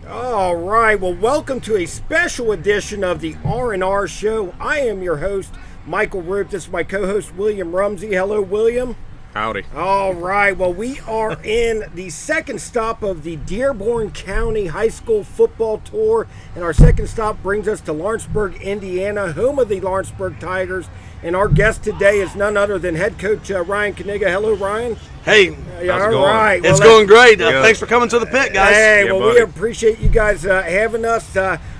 All right, well, welcome to a special edition of the R&R Show. I am your host, Michael Roope. This is my co-host, William Rumsey. Hello, William. Howdy. All right, well, we are in the second stop of the Dearborn County High School Football Tour, and our second stop brings us to Lawrenceburg, Indiana, home of the Lawrenceburg Tigers. And our guest today is none other than head coach Ryan Knigga. Hello, Ryan. Hey, how's it going? Right. It's going great. Thanks for coming to the pit, guys. Hey, Yeah, well, buddy. we appreciate you guys having us.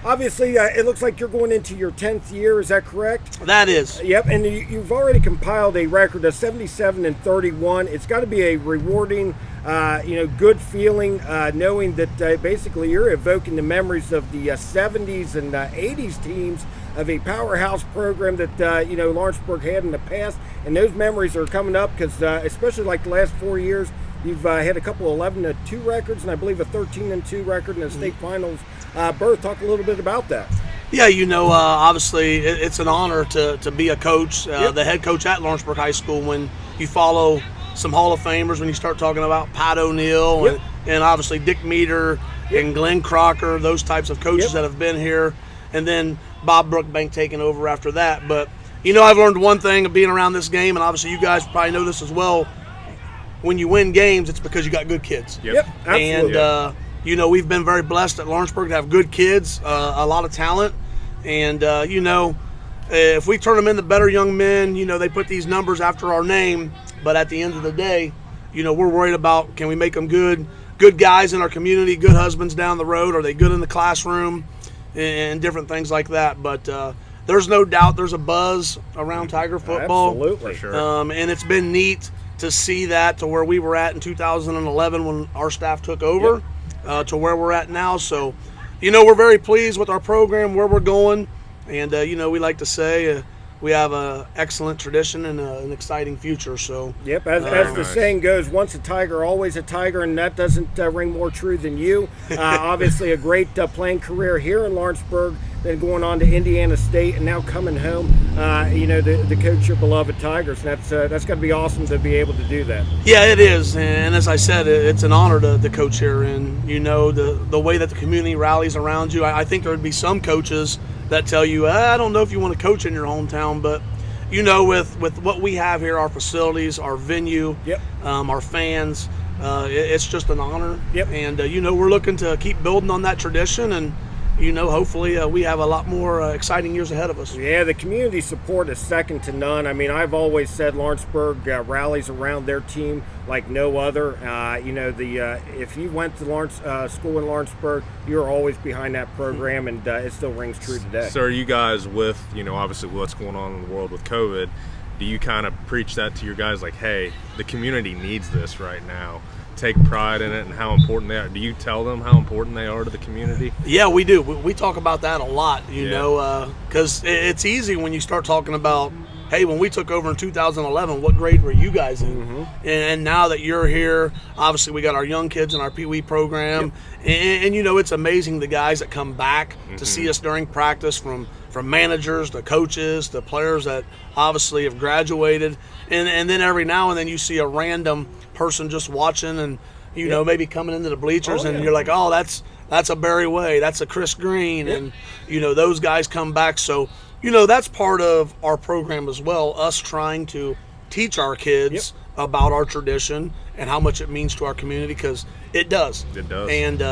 Obviously, it looks like you're going into your 10th year. Is that correct? That is. Yep, and you've already compiled a record of 77-31. It's got to be a rewarding, good feeling knowing that basically you're evoking the memories of the 70s and 80s teams of a powerhouse program that Lawrenceburg had in the past, and those memories are coming up because especially like the last 4 years, you've had a couple 11-2 records, and I believe a 13-2 record in the state finals. Berth, talk a little bit about that. Yeah, obviously it's an honor to be a coach, the head coach at Lawrenceburg High School. When you follow some Hall of Famers, when you start talking about Pat O'Neill and obviously Dick Meter and Glenn Crocker, those types of coaches that have been here, and then Bob Brookbank taking over after that. But I've learned one thing of being around this game, and obviously you guys probably know this as well. When you win games, it's because you got good kids. Yep, absolutely. And we've been very blessed at Lawrenceburg to have good kids, a lot of talent, and if we turn them into better young men, they put these numbers after our name. But at the end of the day, we're worried about, can we make them good guys in our community, good husbands down the road? Are they good in the classroom? And different things like that. But there's no doubt there's a buzz around Tiger football. Absolutely. For sure. And it's been neat to see that to where we were at in 2011 when our staff took over to where we're at now. So, we're very pleased with our program, where we're going. And, we like to say we have an excellent tradition and an exciting future. So, as the saying goes, once a Tiger, always a Tiger, and that doesn't ring more true than you. Obviously, a great playing career here in Lawrenceburg, then going on to Indiana State, and now coming home. The coach your beloved Tigers. That's got to be awesome to be able to do that. Yeah, it is, and as I said, it's an honor to coach here. And the way that the community rallies around you. I think there would be some coaches that tell you, I don't know if you want to coach in your hometown, but with what we have here, our facilities, our venue, our fans, it's just an honor. And we're looking to keep building on that tradition, and hopefully we have a lot more exciting years ahead of us. Yeah, the community support is second to none. I mean, I've always said Lawrenceburg rallies around their team like no other. If you went to school in Lawrenceburg, you're always behind that program, and it still rings true today. So are you guys with, obviously what's going on in the world with COVID, do you kind of preach that to your guys like, hey, the community needs this right now? Take pride in it and how important they are. Do you tell them how important they are to the community? Yeah, we do. We talk about that a lot, because it's easy when you start talking about, hey, when we took over in 2011, what grade were you guys in? Mm-hmm. And now that you're here, obviously we got our young kids in our Pee Wee program, and it's amazing the guys that come back to see us during practice, from managers to coaches to players that obviously have graduated, and then every now and then you see a random person just watching and maybe coming into the bleachers, and you're like, oh, that's a Barry Way, that's a Chris Green, and those guys come back. So that's part of our program as well, us trying to teach our kids about our tradition and how much it means to our community, because it does. And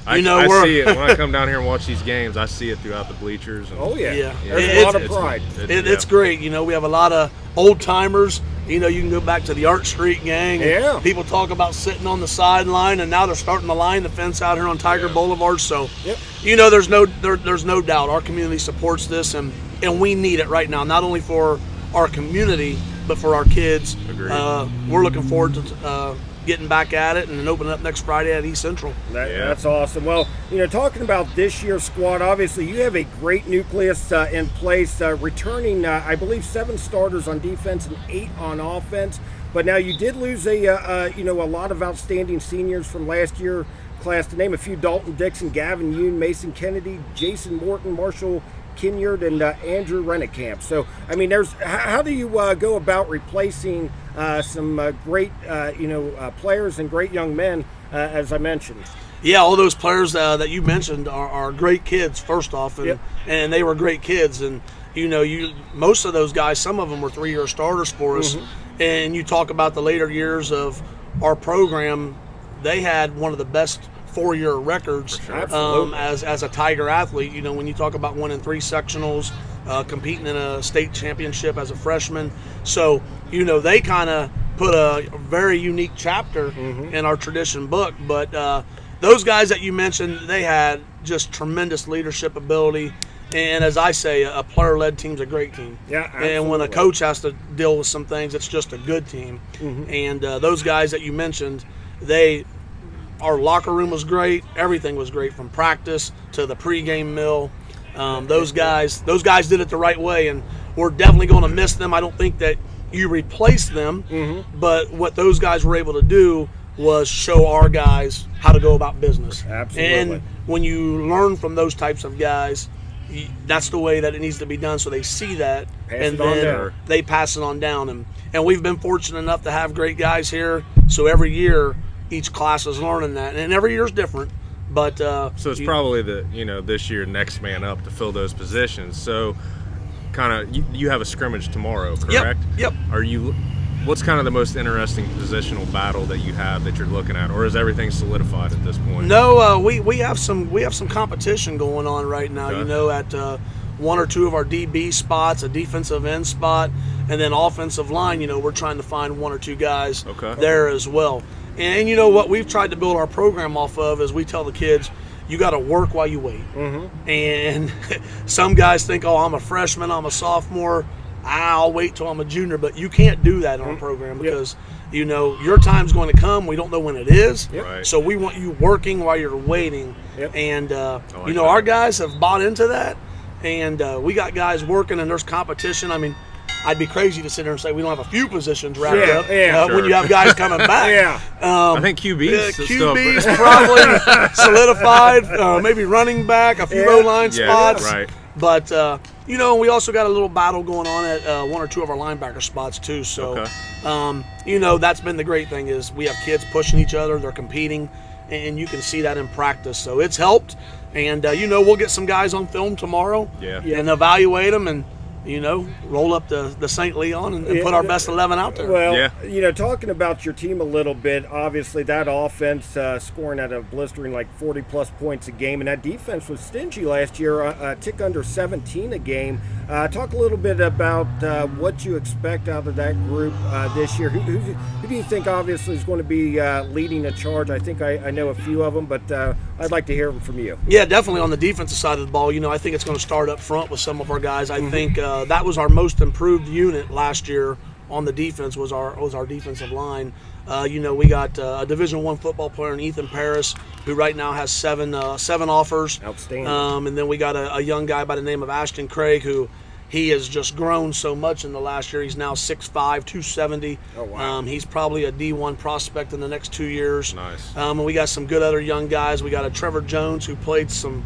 I see it when I come down here and watch these games. I see it throughout the bleachers. And, there's a lot of pride. It's great. We have a lot of old timers. You can go back to the Art Street gang. Yeah. People talk about sitting on the sideline, and now they're starting to line the fence out here on Tiger Boulevard. So, there's no doubt our community supports this, and we need it right now, not only for our community, but for our kids. Agreed. We're looking forward to getting back at it and then opening up next Friday at East Central. That's awesome. Well, talking about this year's squad, obviously you have a great nucleus in place, returning, I believe, 7 starters on defense and 8 on offense. But now you did lose a lot of outstanding seniors from last year class. To name a few: Dalton Dixon, Gavin Yoon, Mason Kennedy, Jason Morton, Marshall Kinyard, and Andrew Rennekamp. So, I mean, how do you go about replacing some great players and great young men, as I mentioned. Yeah, all those players that you mentioned are great kids, first off, and they were great kids. And, most of those guys, some of them were 3-year starters for us. And you talk about the later years of our program, they had one of the best 4-year records as a Tiger athlete. When you talk about winning 3 sectionals, competing in a state championship as a freshman. So, they kind of put a very unique chapter in our tradition book. But those guys that you mentioned, they had just tremendous leadership ability. And as I say, a player-led team's a great team. Yeah, absolutely. And when a coach has to deal with some things, it's just a good team. And those guys that you mentioned, our locker room was great. Everything was great, from practice to the pregame meal. Those guys did it the right way, and we're definitely going to miss them. I don't think that you replace them, but what those guys were able to do was show our guys how to go about business. Absolutely. And when you learn from those types of guys, that's the way that it needs to be done, so they see that, and then they pass it on down. And we've been fortunate enough to have great guys here, so every year each class is learning that, and every year is different. But so it's probably this year next man up to fill those positions. So kind of you have a scrimmage tomorrow, correct? Yep. What's kind of the most interesting positional battle that you have that you're looking at, or is everything solidified at this point? No, we have some competition going on right now. Okay. At 1 or 2 of our DB spots, a defensive end spot, and then offensive line. We're trying to find 1 or 2 guys there as well. And what we've tried to build our program off of is we tell the kids, you got to work while you wait. And some guys think, oh, I'm a freshman, I'm a sophomore, I'll wait till I'm a junior. But you can't do that in our program because, your time's going to come. We don't know when it is. Right. So we want you working while you're waiting. And, our guys have bought into that. And we got guys working, and there's competition. I mean, I'd be crazy to sit there and say we don't have a few positions wrapped up when you have guys coming back. I think QB's probably solidified, maybe running back, a few O-line spots. Right. But, we also got a little battle going on at 1 or 2 of our linebacker spots too. So, that's been the great thing is we have kids pushing each other. They're competing, and you can see that in practice. So it's helped. And, we'll get some guys on film tomorrow and evaluate them and, roll up the St. Leon and put our best 11 out there. Well, talking about your team a little bit, obviously that offense scoring at a blistering like 40-plus points a game, and that defense was stingy last year, a tick under 17 a game. Talk a little bit about what you expect out of that group this year. Who do you think obviously is going to be leading the charge? I think I know a few of them, but I'd like to hear them from you. Yeah, definitely on the defensive side of the ball. I think it's going to start up front with some of our guys. I think that was our most improved unit last year on the defense was our defensive line. We got a Division I football player in Ethan Paris, who right now has seven offers. Outstanding. And then we got a young guy by the name of Ashton Craig, who he has just grown so much in the last year. He's now 6'5", 270. Oh, wow. He's probably a D1 prospect in the next 2 years. Nice. And we got some good other young guys. We got a Trevor Jones who played some,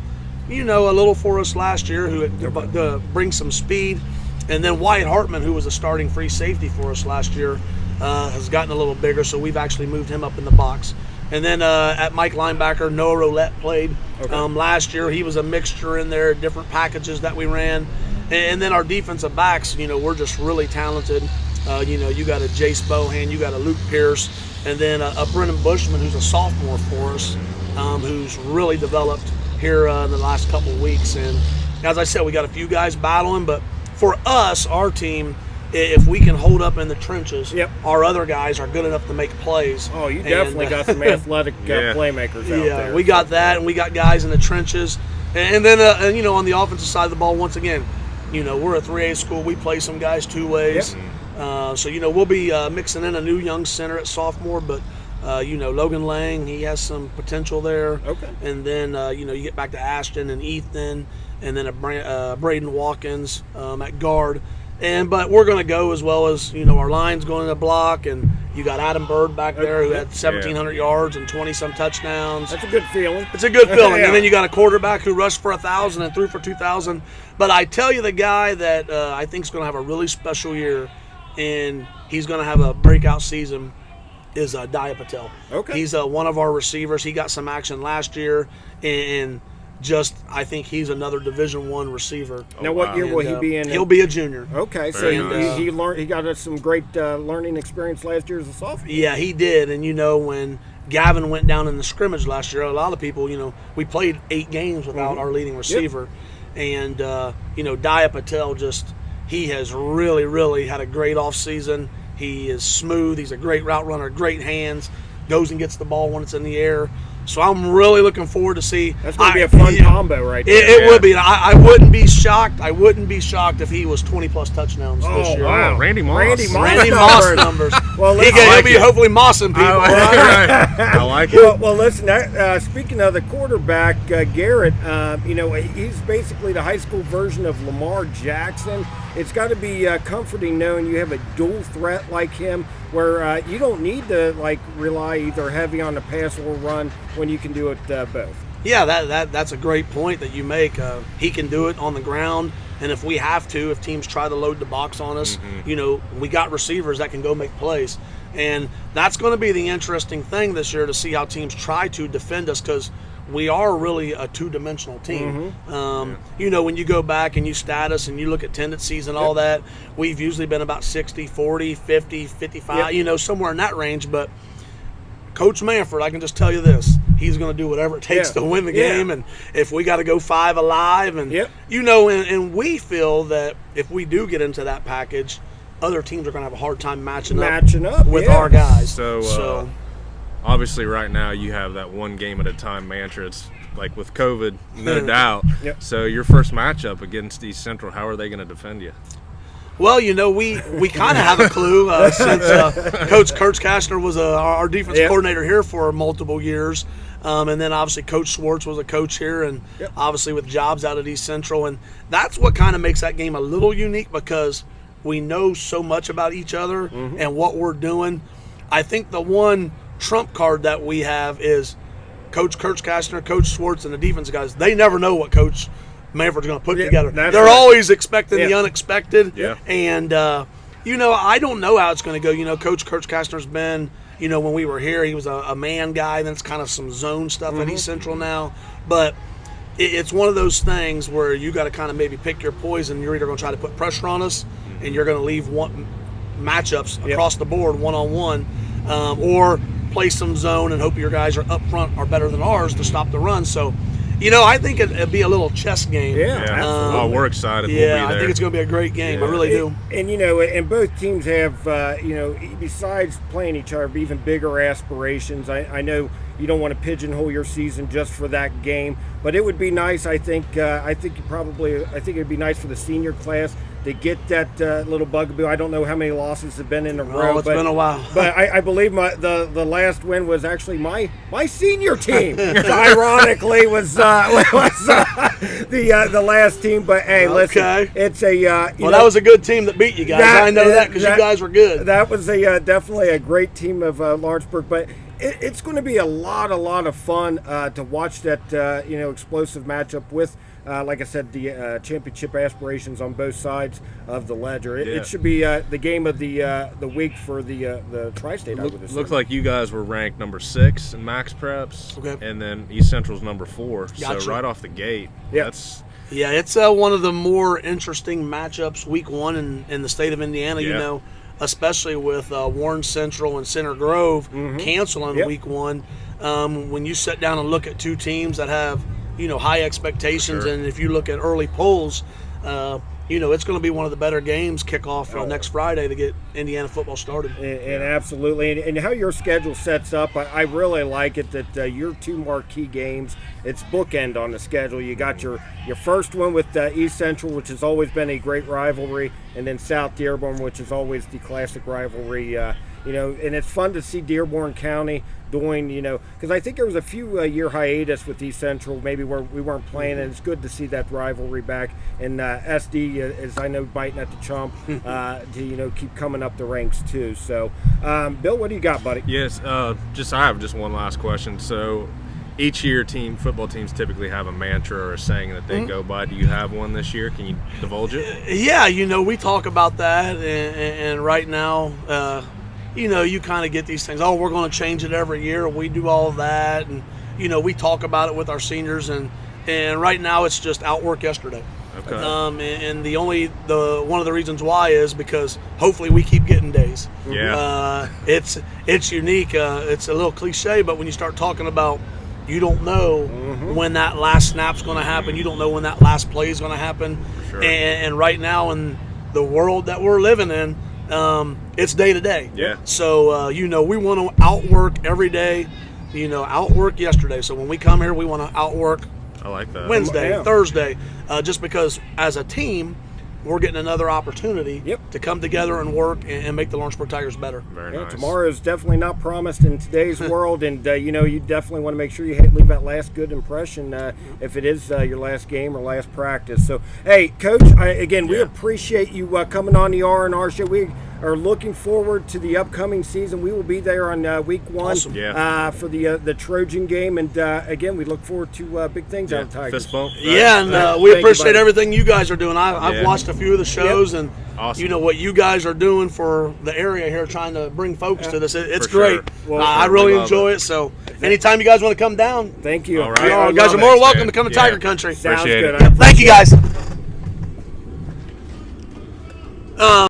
a little for us last year, who brings some speed. And then Wyatt Hartman, who was a starting free safety for us last year, has gotten a little bigger, so we've actually moved him up in the box. And then at Mike linebacker, Noah Roulette played last year. He was a mixture in there, different packages that we ran. And then our defensive backs, we're just really talented. You got a Jace Bohan, you got a Luke Pierce, and then a Brennan Bushman, who's a sophomore for us, who's really developed here in the last couple of weeks. And as I said, we got a few guys battling, but for us, our team, if we can hold up in the trenches, our other guys are good enough to make plays. Oh, you definitely got some athletic playmakers out there. Yeah, we got that, and we got guys in the trenches. And then, on the offensive side of the ball, once again, we're a 3A school. We play some guys 2 ways. So, we'll be mixing in a new young center at sophomore, but, Logan Lang, he has some potential there. Okay. And then, you get back to Ashton and Ethan, and then Braden Watkins at guard. But we're going to go as well as, our line's going to block, and you got Adam Bird back there who had 1,700 yards and 20-some touchdowns. That's a good feeling. It's a good feeling. And then you got a quarterback who rushed for 1,000 and threw for 2,000. But I tell you, the guy that I think is going to have a really special year and he's going to have a breakout season, is Daya Patel. Okay. He's one of our receivers. He got some action last year, and I think he's another Division I receiver. Now, what year will he be in? He'll be a junior. Okay, so Very nice. he learned. He got some great learning experience last year as a sophomore. Yeah, he did. And when Gavin went down in the scrimmage last year, a lot of people, we played 8 games without our leading receiver. And, Daya Patel he has really, really had a great offseason. He is smooth. He's a great route runner, great hands, goes and gets the ball when it's in the air. So I'm really looking forward to see. That's going to be a fun combo right there. It would be. I wouldn't be shocked. I wouldn't be shocked if he was 20-plus touchdowns this year. Wow, Randy Moss. Randy Moss numbers. Well, he'll be hopefully mossing people. I like it. Well, listen. Speaking of the quarterback, Garrett, he's basically the high school version of Lamar Jackson. It's got to be comforting knowing you have a dual threat like him, where you don't need to rely either heavy on the pass or run when you can do it both. Yeah, that's a great point that you make. He can do it on the ground, and if we have to, if teams try to load the box on us, we got receivers that can go make plays. And that's going to be the interesting thing this year, to see how teams try to defend us, because we are really a two-dimensional team. When you go back and you stat us and you look at tendencies and all that, we've usually been about 60, 40, 50, 55, somewhere in that range. But Coach Manford, I can just tell you this, he's going to do whatever it takes to win the game. And if we got to go 5 alive, and, and we feel that if we do get into that package, other teams are going to have a hard time matching up with our guys. So obviously, right now you have that one game at a time mantra. It's like with COVID, no doubt. So your first matchup against East Central, how are they going to defend you? Well, we kind of have a clue since Coach Kastner was our defense coordinator here for multiple years. And then obviously Coach Schwartz was a coach here, and obviously with jobs out at East Central. And that's what kind of makes that game a little unique, because we know so much about each other and what we're doing. I think the one trump card that we have is Coach Kastner, Coach Schwartz, and the defense guys. They never know what Coach Manford's going to put together. They're always expecting the unexpected. And, I don't know how it's going to go. Coach Kastner's been, when we were here, he was a man guy. Then it's kind of some zone stuff at East Central now. But it's one of those things where you got to kind of maybe pick your poison. You're either going to try to put pressure on us, and you're going to leave matchups across the board one-on-one, or play some zone and hope your guys are up front are better than ours to stop the run. So, I think it'd be a little chess game. We're excited. Yeah, we'll be there. I think it's going to be a great game. I really do. And and both teams have, besides playing each other, even bigger aspirations. I know you don't want to pigeonhole your season just for that game, but it would be nice. I think it'd be nice for the senior class to get that little bugaboo. I don't know how many losses have been in a row. It's been a while. But I believe the last win was actually my senior team. Ironically, was the last team. But hey, listen, it's a that was a good team that beat you guys. I know that because you guys were good. That was definitely a great team of Lawrenceburg, but. It's going to be a lot of fun to watch that explosive matchup with, like I said, the championship aspirations on both sides of the ledger. It should be the game of the week for the Tri-State. Looks like you guys were ranked number 6 in Max Preps, and then East Central's number 4. Gotcha. So right off the gate, it's one of the more interesting matchups week 1 in the state of Indiana. Especially with Warren Central and Center Grove canceling week 1. When you sit down and look at two teams that have, high expectations, and if you look at early polls, it's going to be one of the better games kick off next Friday to get Indiana football started. And absolutely. And how your schedule sets up, I really like it that your two marquee games, it's bookend on the schedule. You got your first one with East Central, which has always been a great rivalry, and then South Dearborn, which is always the classic rivalry. And it's fun to see Dearborn County doing, because I think there was a few year hiatus with East Central, maybe where we weren't playing, and it's good to see that rivalry back. And SD is, I know, biting at the chomp to keep coming up the ranks too. So, Bill, what do you got, buddy? Yes, I have just one last question. So, each year football teams typically have a mantra or a saying that they go by. Do you have one this year? Can you divulge it? Yeah, we talk about that, and right now, you kind of get these things. Oh, we're going to change it every year. We do all of that, and we talk about it with our seniors, and right now it's just outwork yesterday. Okay. And one of the reasons why is because hopefully we keep getting days. Yeah. It's unique. It's a little cliche, but when you start talking about, you don't know when that last snap's going to happen. You don't know when that last play is going to happen. Sure. And right now in the world that we're living in, it's day to day. Yeah. So we want to outwork every day. Outwork yesterday. So when we come here, we want to outwork. I like that. Wednesday, Thursday, just because as a team, we're getting another opportunity to come together and work and make the Lawrenceburg Tigers better. Very nice. Tomorrow is definitely not promised in today's world, and you definitely want to make sure you leave that last good impression if it is your last game or last practice. So, hey, Coach, we appreciate you coming on the R&R show. We are looking forward to the upcoming season. We will be there on week 1 Awesome. for the Trojan game, and again, we look forward to big things out of the Tigers. Fist bump. Right? Yeah, and we appreciate everything you guys are doing. I've watched a few of the shows, and awesome. What you guys are doing for the area here, trying to bring folks to this. It's For sure. great. Well, I we really love enjoy it. So anytime you guys want to come down, Thank you. All right. you guys are Love more it, welcome man. to come to Yeah. Tiger Country. Sounds Appreciate good. it. I Thank you guys.